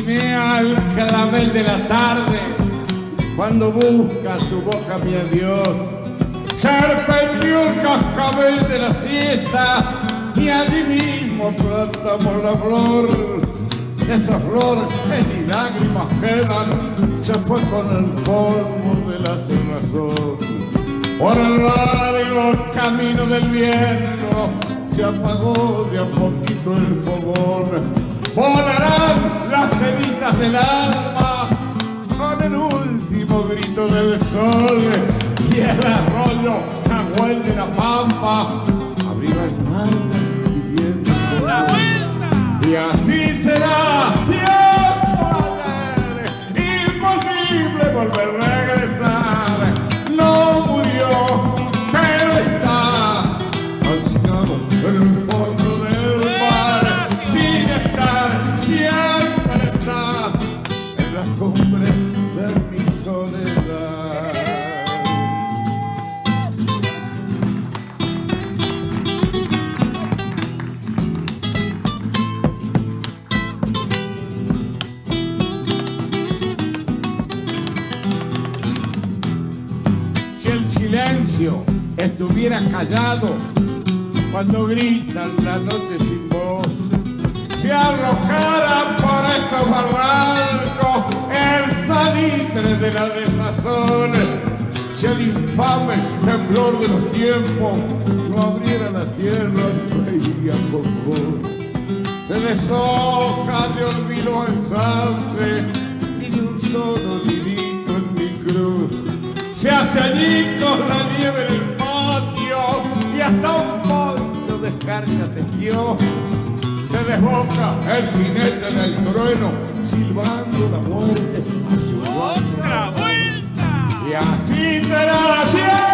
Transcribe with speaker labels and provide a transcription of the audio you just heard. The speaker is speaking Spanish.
Speaker 1: Chinea el clavel de la tarde, cuando busca tu boca mi adiós. Serpenteó el cascabel de la siesta y allí mismo plantamos la flor. Esa flor que ni lágrimas quedan, se fue con el polvo de la cerrazón. Por el largo camino del viento se apagó de a poquito el fogón. Volarán las cenizas del alma con el último grito del sol, y el arroyo Nahuel de la Pampa abrirá el mar pidiendo la vuelta. Y así será tiempo ayer, imposible volver a regresar. No murió, pero está calcinado en el fondo del mar, sin estar, siempre está en las cumbres de mi soledad. Si el silencio estuviera callado cuando gritan la noche sin voz, se arrojara por estos barrancos el salitre de la desazón, si el infame temblor de los tiempos no abriera la tierra, reiría con vos. Se deshoja de olvido el sauce y ni un solo nidito en mi cruz. Se hace añicos la nieve en el patio y hasta un poncho de escarcha tejió. Se desboca el jinete del trueno, silbando la muerte a su
Speaker 2: ¡Otra vuelta!
Speaker 1: y así será siempre.